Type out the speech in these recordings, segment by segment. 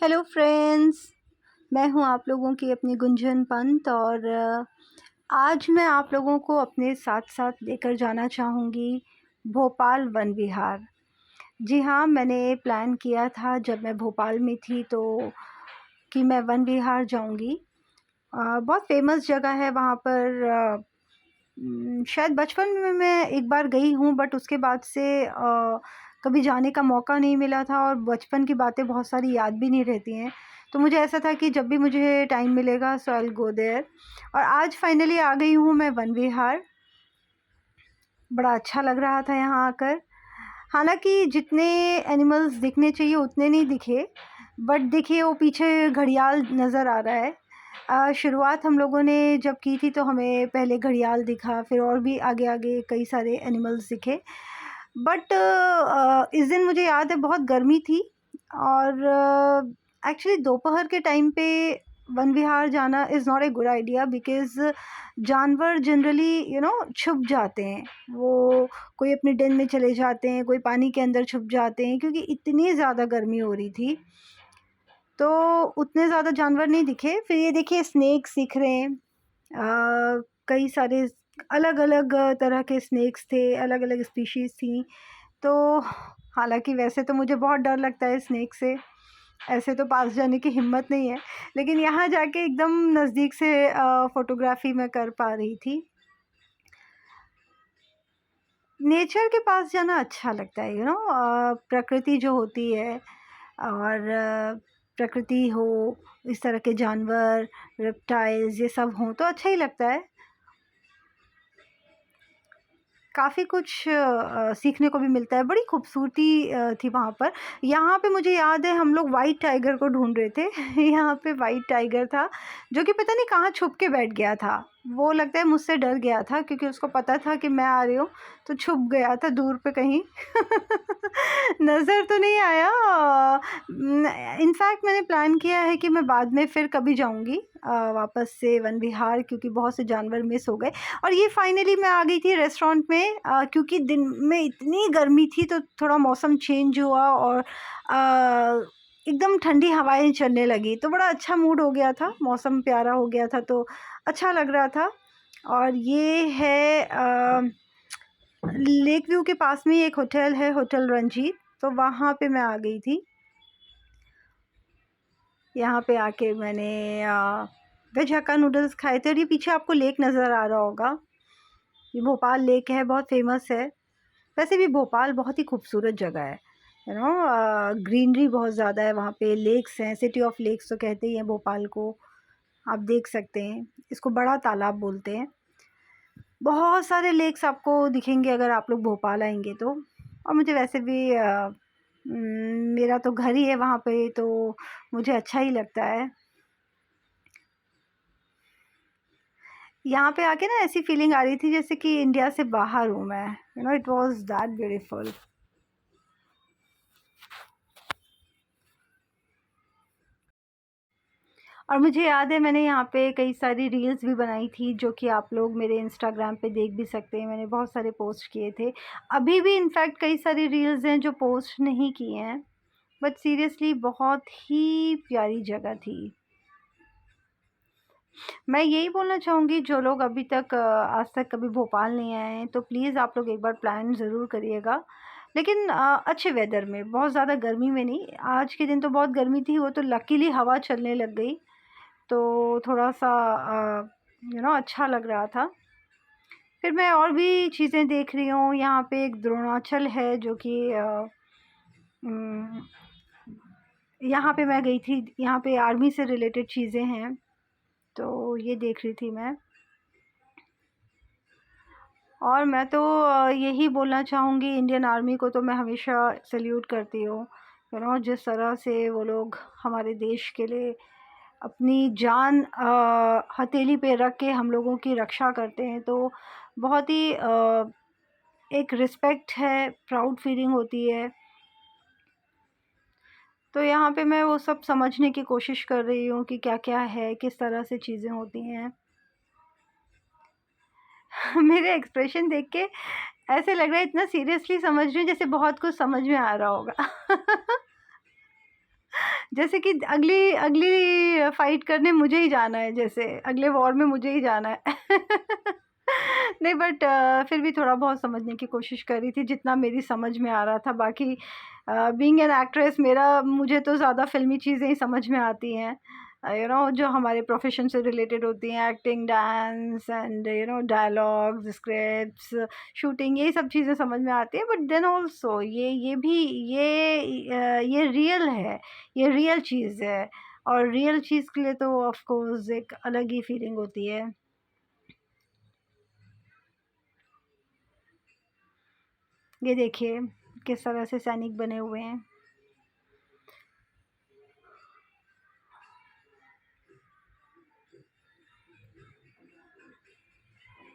Hello friends, मैं हूं आप लोगों की अपनी गुंजन पंत और आज मैं आप लोगों को अपने साथ साथ लेकर जाना चाहूँगी भोपाल वन विहार। जी हाँ, मैंने प्लान किया था जब मैं भोपाल में थी तो कि मैं वन विहार जाऊँगी। बहुत फेमस जगह है वहाँ पर। शायद बचपन में मैं एक बार गई हूँ, बट उसके बाद से कभी जाने का मौका नहीं मिला था और बचपन की बातें बहुत सारी याद भी नहीं रहती हैं। तो मुझे ऐसा था कि जब भी मुझे टाइम मिलेगा सो आई विल गो देयर। और आज फाइनली आ गई हूँ मैं वन विहार। बड़ा अच्छा लग रहा था यहाँ आकर। हालांकि जितने एनिमल्स दिखने चाहिए उतने नहीं दिखे, बट देखिए वो पीछे घड़ियाल नज़र आ रहा है। शुरुआत हम लोगों ने जब की थी तो हमें पहले घड़ियाल दिखा, फिर और भी आगे आगे कई सारे एनिमल्स दिखे। बट इस दिन मुझे याद है बहुत गर्मी थी और एक्चुअली दोपहर के टाइम पे वन विहार जाना is not a good idea, because जानवर जनरली छुप जाते हैं। वो कोई अपने डेन में चले जाते हैं, कोई पानी के अंदर छुप जाते हैं, क्योंकि इतनी ज़्यादा गर्मी हो रही थी तो उतने ज़्यादा जानवर नहीं दिखे। फिर ये देखिए स्नेक्स दिख रहे हैं। कई सारे अलग अलग तरह के स्नेक्स थे, अलग अलग स्पीशीज़ थी। तो हालांकि वैसे तो मुझे बहुत डर लगता है स्नेक से, ऐसे तो पास जाने की हिम्मत नहीं है, लेकिन यहाँ जाके एकदम नज़दीक से फ़ोटोग्राफ़ी मैं कर पा रही थी। नेचर के पास जाना अच्छा लगता है, प्रकृति जो होती है और प्रकृति हो, इस तरह के जानवर, रेप्टाइल्स ये सब हों तो अच्छा ही लगता है। काफ़ी कुछ सीखने को भी मिलता है। बड़ी खूबसूरती थी वहाँ पर। यहाँ पे मुझे याद है हम लोग वाइट टाइगर को ढूँढ रहे थे। यहाँ पे वाइट टाइगर था जो कि पता नहीं कहाँ छुप के बैठ गया था। वो लगता है मुझसे डर गया था क्योंकि उसको पता था कि मैं आ रही हूँ, तो छुप गया था दूर पे कहीं। नज़र तो नहीं आया। इनफैक्ट मैंने प्लान किया है कि मैं बाद में फिर कभी जाऊँगी वापस से वन विहार, क्योंकि बहुत से जानवर मिस हो गए। और ये फाइनली मैं आ गई थी रेस्टोरेंट में, क्योंकि दिन में इतनी गर्मी थी तो थोड़ा मौसम चेंज हुआ और एकदम ठंडी हवाएं चलने लगी तो बड़ा अच्छा मूड हो गया था, मौसम प्यारा हो गया था तो अच्छा लग रहा था। और ये है लेक व्यू के पास में ही एक होटल है, होटल रंजीत, तो वहाँ पे मैं आ गई थी। यहाँ पे आके मैंने वेज हक्का नूडल्स खाए थे और ये पीछे आपको लेक नज़र आ रहा होगा, ये भोपाल लेक है, बहुत फेमस है। वैसे भी भोपाल बहुत ही खूबसूरत जगह है, ग्रीनरी बहुत ज़्यादा है वहाँ पे, लेक्स हैं, सिटी ऑफ लेक्स तो कहते ही हैं भोपाल को। आप देख सकते हैं, इसको बड़ा तालाब बोलते हैं। बहुत सारे लेक्स आपको दिखेंगे अगर आप लोग भोपाल आएंगे तो। और मुझे वैसे भी मेरा तो घर ही है वहाँ पे, तो मुझे अच्छा ही लगता है। यहाँ पे आके ना ऐसी फीलिंग आ रही थी जैसे कि इंडिया से बाहर हूँ मैं, इट वाज दैट ब्यूटीफुल। और मुझे याद है मैंने यहाँ पे कई सारी रील्स भी बनाई थी जो कि आप लोग मेरे इंस्टाग्राम पे देख भी सकते हैं। मैंने बहुत सारे पोस्ट किए थे, अभी भी इनफैक्ट कई सारी रील्स हैं जो पोस्ट नहीं किए हैं, बट सीरियसली बहुत ही प्यारी जगह थी। मैं यही बोलना चाहूँगी जो लोग अभी तक आज तक कभी भोपाल नहीं आए हैं तो प्लीज़ आप लोग एक बार प्लान ज़रूर करिएगा, लेकिन अच्छे वेदर में, बहुत ज़्यादा गर्मी में नहीं। आज के दिन तो बहुत गर्मी थी, वो तो लकीली हवा चलने लग गई तो थोड़ा-सा अच्छा लग रहा था। फिर मैं और भी चीज़ें देख रही हूँ, यहाँ पे एक द्रोणाचल है जो कि उम, यहाँ पे मैं गई थी, यहाँ पे आर्मी से रिलेटेड चीज़ें हैं, तो ये देख रही थी मैं। और मैं तो यही बोलना चाहूँगी, इंडियन आर्मी को तो मैं हमेशा सैल्यूट करती हूँ। जिस तरह से वो लोग हमारे देश के लिए अपनी जान हथेली पे रख के हम लोगों की रक्षा करते हैं, तो बहुत ही एक रिस्पेक्ट है, प्राउड फीलिंग होती है। तो यहाँ पे मैं वो सब समझने की कोशिश कर रही हूँ कि क्या-क्या है, किस तरह से चीज़ें होती हैं। मेरे एक्सप्रेशन देख के ऐसे लग रहा है इतना सीरियसली समझ रही हूँ जैसे बहुत कुछ समझ में आ रहा होगा। जैसे कि अगली अगली फ़ाइट करने मुझे ही जाना है, जैसे अगले वॉर में मुझे ही जाना है। नहीं, बट फिर भी थोड़ा बहुत समझने की कोशिश कर रही थी, जितना मेरी समझ में आ रहा था। बाकी बीइंग एन एक्ट्रेस मुझे तो ज़्यादा फ़िल्मी चीज़ें ही समझ में आती हैं, जो हमारे प्रोफ़ेशन से रिलेटेड होती हैं, acting, dance and dialogues, scripts, shooting, यही सब चीज़ें समझ में आती हैं। बट देन ऑल्सो ये भी ये रियल है, ये रियल चीज़ है, और रियल चीज़ के लिए तो ऑफ़ कोर्स एक अलग ही फीलिंग होती है। ये देखिए किस तरह से सैनिक बने हुए हैं।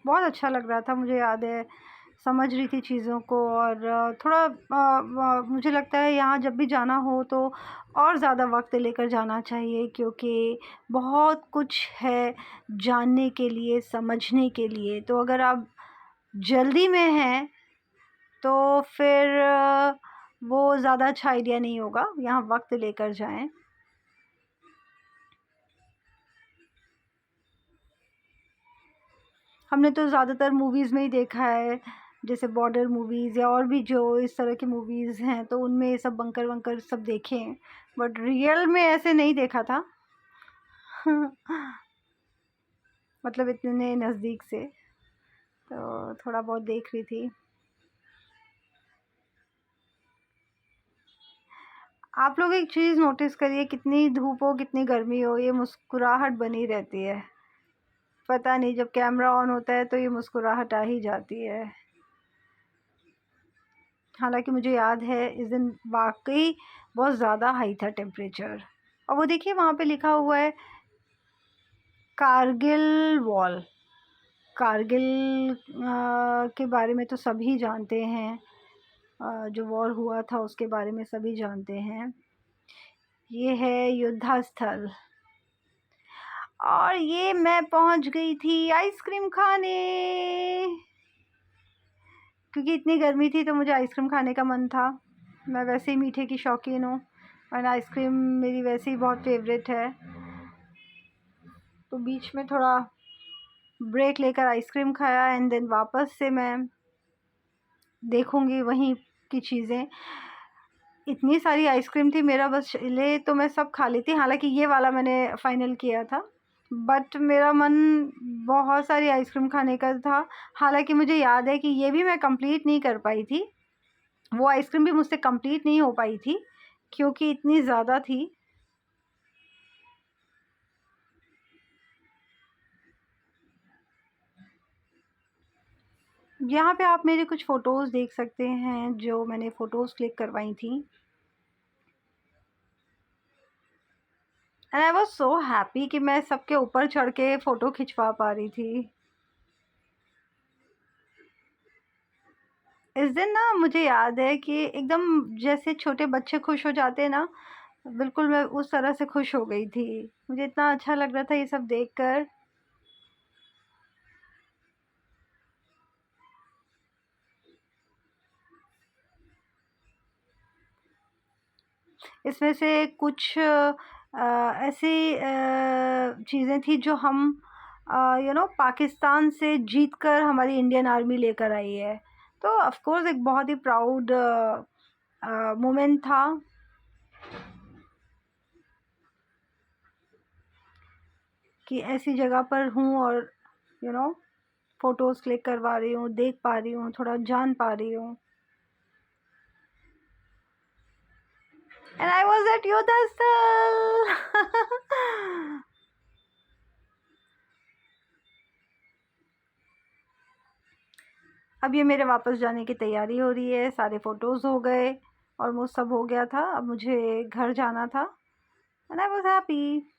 बहुत अच्छा लग रहा था, मुझे याद है, समझ रही थी चीज़ों को। और थोड़ा मुझे लगता है यहाँ जब भी जाना हो तो और ज़्यादा वक्त लेकर जाना चाहिए, क्योंकि बहुत कुछ है जानने के लिए, समझने के लिए। तो अगर आप जल्दी में हैं तो फिर वो ज़्यादा अच्छा आइडिया नहीं होगा, यहाँ वक्त लेकर जाएं। हमने तो ज़्यादातर मूवीज़ में ही देखा है, जैसे बॉर्डर मूवीज़ या और भी जो इस तरह की मूवीज़ हैं, तो उनमें ये सब बंकर वंकर सब देखे हैं, बट रियल में ऐसे नहीं देखा था। मतलब इतने नज़दीक से, तो थोड़ा बहुत देख रही थी। आप लोग एक चीज़ नोटिस करिए, कितनी धूप हो, कितनी गर्मी हो, ये मुस्कुराहट बनी रहती है। पता नहीं, जब कैमरा ऑन होता है तो ये मुस्कुराहट आ ही जाती है। हालांकि मुझे याद है इस दिन वाकई बहुत ज़्यादा हाई था टेम्परेचर। और वो देखिए वहाँ पे लिखा हुआ है कारगिल वॉल। कारगिल के बारे में तो सभी जानते हैं, जो वॉर हुआ था उसके बारे में सभी जानते हैं। ये है युद्ध स्थल, और ये मैं पहुंच गई थी आइसक्रीम खाने, क्योंकि इतनी गर्मी थी तो मुझे आइसक्रीम खाने का मन था। मैं वैसे ही मीठे की शौकीन हूँ, और आइसक्रीम मेरी वैसे ही बहुत फेवरेट है। तो बीच में थोड़ा ब्रेक लेकर आइसक्रीम खाया, एंड देन वापस से मैं देखूँगी वहीं की चीज़ें। इतनी सारी आइसक्रीम थी, मेरा बस ले तो मैं सब खा लेती। हालांकि ये वाला मैंने फ़ाइनल किया था, बट मेरा मन बहुत सारी आइसक्रीम खाने का था। हालांकि मुझे याद है कि ये भी मैं कंप्लीट नहीं कर पाई थी, वो आइसक्रीम भी मुझसे कंप्लीट नहीं हो पाई थी, क्योंकि इतनी ज़्यादा थी। यहाँ पे आप मेरे कुछ फ़ोटोज़ देख सकते हैं, जो मैंने फ़ोटोज़ क्लिक करवाई थी। And I was so happy कि मैं सबके ऊपर चढ़ के फ़ोटो खिंचवा पा रही थी। इस दिन ना मुझे याद है कि एकदम जैसे छोटे बच्चे खुश हो जाते हैं ना, बिल्कुल मैं उस तरह से खुश हो गई थी। मुझे इतना अच्छा लग रहा था ये सब देखकर। इसमें से कुछ ऐसी चीज़ें थी जो हम पाकिस्तान से जीतकर हमारी इंडियन आर्मी लेकर आई है। तो ऑफ कोर्स एक बहुत ही प्राउड मोमेंट था। कि ऐसी जगह पर हूँ और फ़ोटोज़ क्लिक करवा रही हूँ, देख पा रही हूँ, थोड़ा जान पा रही हूँ। एंड आई वाज़ एट योद्धा स्थल। अब ये मेरे वापस जाने की तैयारी हो रही है, सारे फ़ोटोज़ हो गए, ऑलमोस्ट सब हो गया था, अब मुझे घर जाना था, एंड आई वाज़ हैप्पी।